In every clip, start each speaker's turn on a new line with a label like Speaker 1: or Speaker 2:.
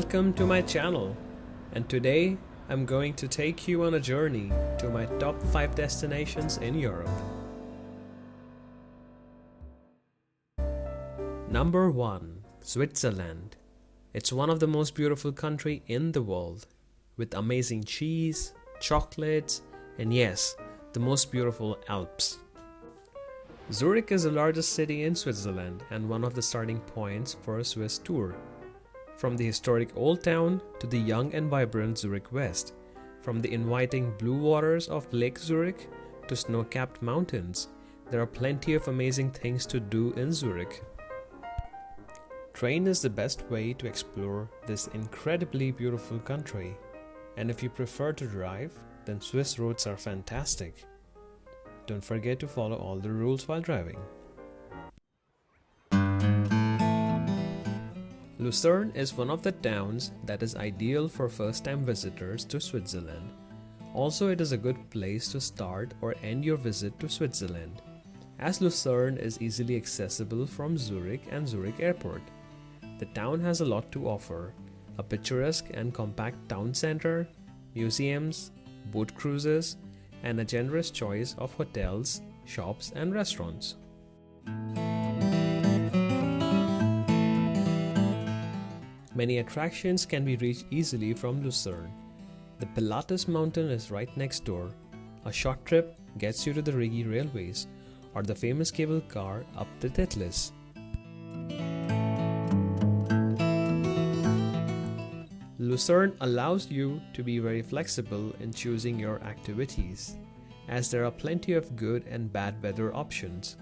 Speaker 1: Welcome to my channel, and today I'm going to take you on a journey to my top 5 destinations in Europe. Number 1. Switzerland. It's one of the most beautiful countries in the world, with amazing cheese, chocolates, and yes, the most beautiful Alps. Zurich is the largest city in Switzerland and one of the starting points for a Swiss tour. From the historic Old Town to the young and vibrant Zurich West, from the inviting blue waters of Lake Zurich to snow-capped mountains, there are plenty of amazing things to do in Zurich. Train is the best way to explore this incredibly beautiful country, and if you prefer to drive, then Swiss roads are fantastic. Don't forget to follow all the rules while driving. Lucerne is one of the towns that is ideal for first-time visitors to Switzerland. Also, it is a good place to start or end your visit to Switzerland, as Lucerne is easily accessible from Zurich and Zurich Airport. The town has a lot to offer: a picturesque and compact town center, museums, boat cruises, and a generous choice of hotels, shops, and restaurants. Many attractions can be reached easily from Lucerne. The Pilatus mountain is right next door. A short trip gets you to the Rigi railways or the famous cable car up the Titlis. Lucerne allows you to be very flexible in choosing your activities, as there are plenty of good and bad weather options.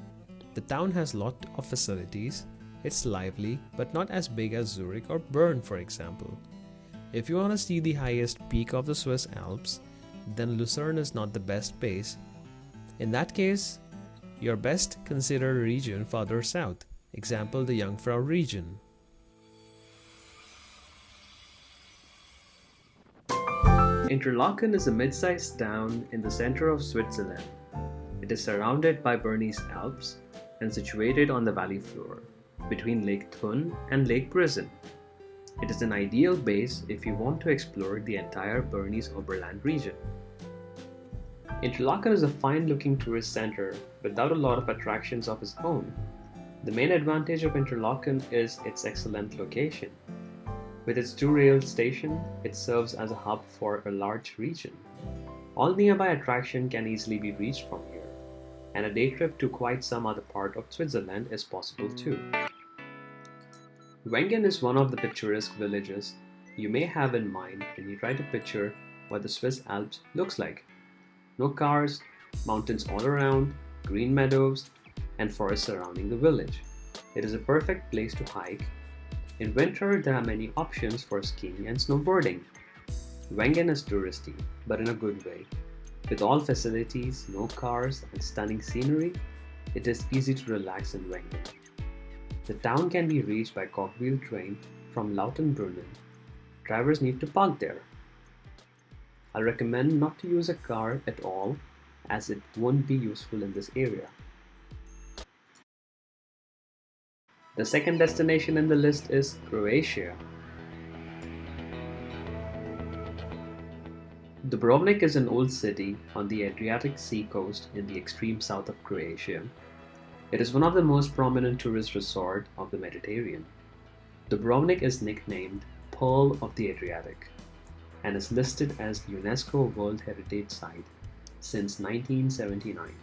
Speaker 1: The town has lot of facilities. It's lively, but not as big as Zurich or Bern, for example. If you want to see the highest peak of the Swiss Alps, then Lucerne is not the best place. In that case, you're best consider a region further south, example the Jungfrau region. Interlaken is a mid-sized town in the center of Switzerland. It is surrounded by Bernese Alps and situated on the valley floor, between Lake Thun and Lake Brisen. It is an ideal base if you want to explore the entire Bernese Oberland region. Interlaken is a fine-looking tourist center without a lot of attractions of its own. The main advantage of Interlaken is its excellent location. With its 2-rail station, it serves as a hub for a large region. All nearby attractions can easily be reached from here, and a day trip to quite some other part of Switzerland is possible too. Wengen is one of the picturesque villages you may have in mind when you try to picture what the Swiss Alps looks like. No cars, mountains all around, green meadows, and forests surrounding the village. It is a perfect place to hike. In winter, there are many options for skiing and snowboarding. Wengen is touristy, but in a good way. With all facilities, no cars, and stunning scenery, it is easy to relax in Wengen. The town can be reached by cogwheel train from Lautenbrunnen. Drivers need to park there. I recommend not to use a car at all, as it won't be useful in this area. The second destination in the list is Croatia. Dubrovnik is an old city on the Adriatic Sea coast in the extreme south of Croatia. It is one of the most prominent tourist resorts of the Mediterranean. Dubrovnik is nicknamed Pearl of the Adriatic and is listed as UNESCO World Heritage Site since 1979.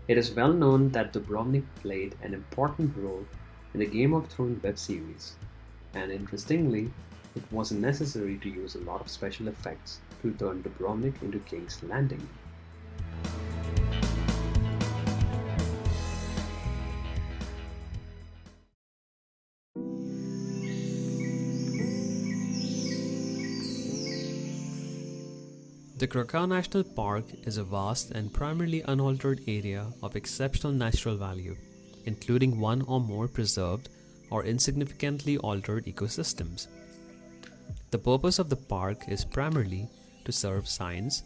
Speaker 1: It is well known that Dubrovnik played an important role in the Game of Thrones web series, and interestingly, it wasn't necessary to use a lot of special effects to turn Dubrovnik into King's Landing. The Croatia National Park is a vast and primarily unaltered area of exceptional natural value, including one or more preserved or insignificantly altered ecosystems. The purpose of the park is primarily to serve science,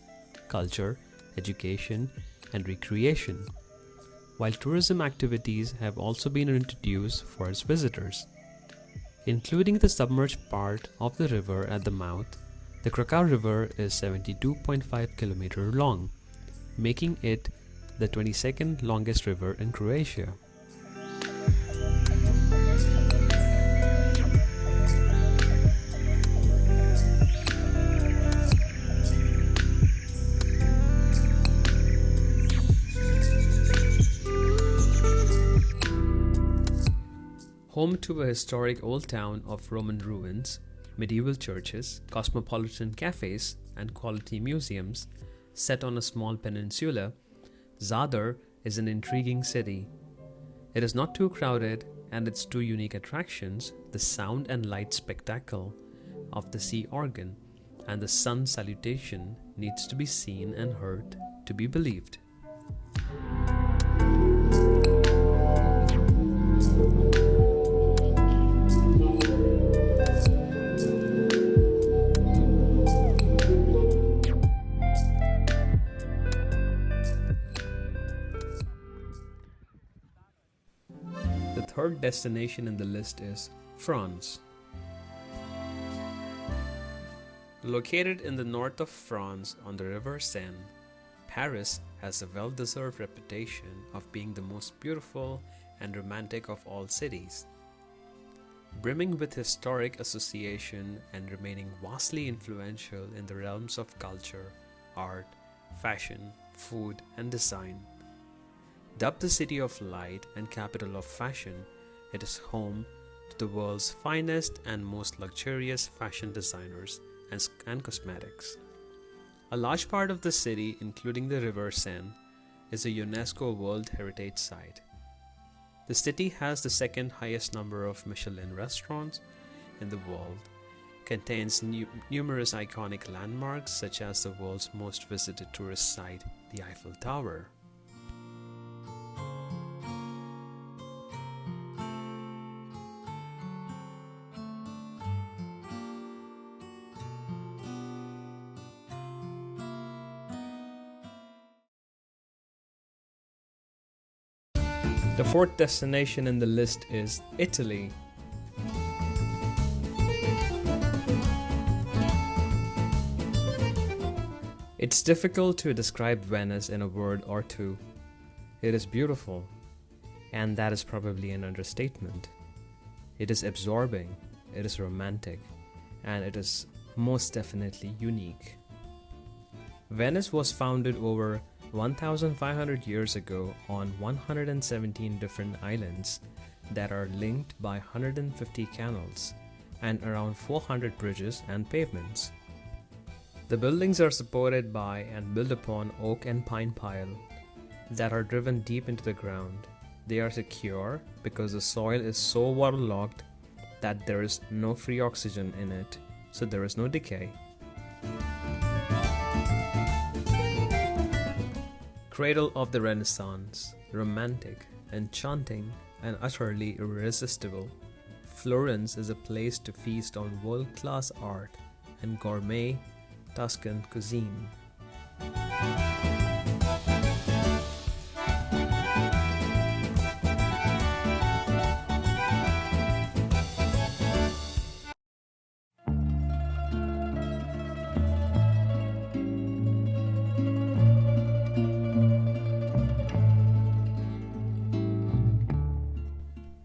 Speaker 1: culture, education, and recreation, while tourism activities have also been introduced for its visitors. Including the submerged part of the river at the mouth, the Krakow River is 72.5 km long, making it the 22nd longest river in Croatia. Home to a historic old town of Roman ruins, medieval churches, cosmopolitan cafes, and quality museums, set on a small peninsula, Zadar is an intriguing city. It is not too crowded, and its two unique attractions, the sound and light spectacle of the sea organ and the sun salutation, needs to be seen and heard to be believed. The third destination in the list is France. Located in the north of France on the river Seine, Paris has a well-deserved reputation of being the most beautiful and romantic of all cities. Brimming with historic association and remaining vastly influential in the realms of culture, art, fashion, food, and design. Dubbed the City of Light and capital of fashion, it is home to the world's finest and most luxurious fashion designers and cosmetics. A large part of the city, including the River Seine, is a UNESCO World Heritage Site. The city has the second highest number of Michelin restaurants in the world, contains numerous iconic landmarks such as the world's most visited tourist site, the Eiffel Tower. The fourth destination in the list is Italy. It's difficult to describe Venice in a word or two. It is beautiful, and that is probably an understatement. It is absorbing, it is romantic, and it is most definitely unique. Venice was founded over 1,500 years ago on 117 different islands that are linked by 150 canals and around 400 bridges and pavements. The buildings are supported by and built upon oak and pine pile that are driven deep into the ground. They are secure because the soil is so waterlogged that there is no free oxygen in it, so there is no decay. Cradle of the Renaissance, romantic, enchanting, and utterly irresistible, Florence is a place to feast on world-class art and gourmet Tuscan cuisine.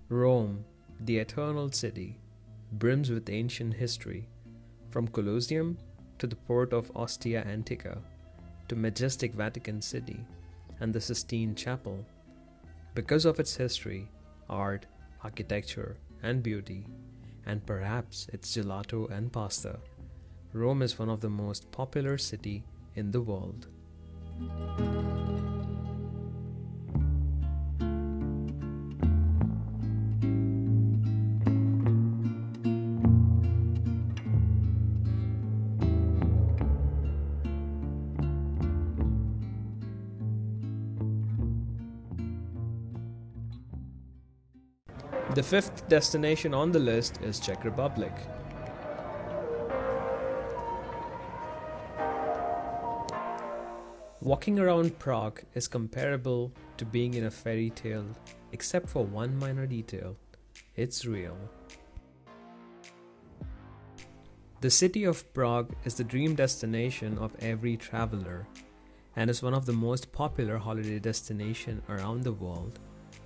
Speaker 1: Rome, the eternal city, brims with ancient history, from Colosseum to the port of Ostia Antica, to majestic Vatican City and the Sistine Chapel. Because of its history, art, architecture, and beauty, and perhaps its gelato and pasta, Rome is one of the most popular cities in the world. The fifth destination on the list is Czech Republic. Walking around Prague is comparable to being in a fairy tale, except for one minor detail: it's real. The city of Prague is the dream destination of every traveler and is one of the most popular holiday destinations around the world.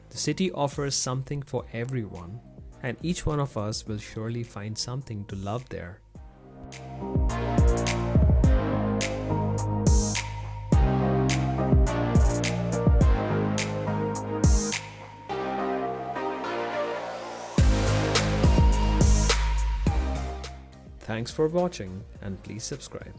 Speaker 1: The city offers something for everyone, and each one of us will surely find something to love there. Thanks for watching, and please subscribe.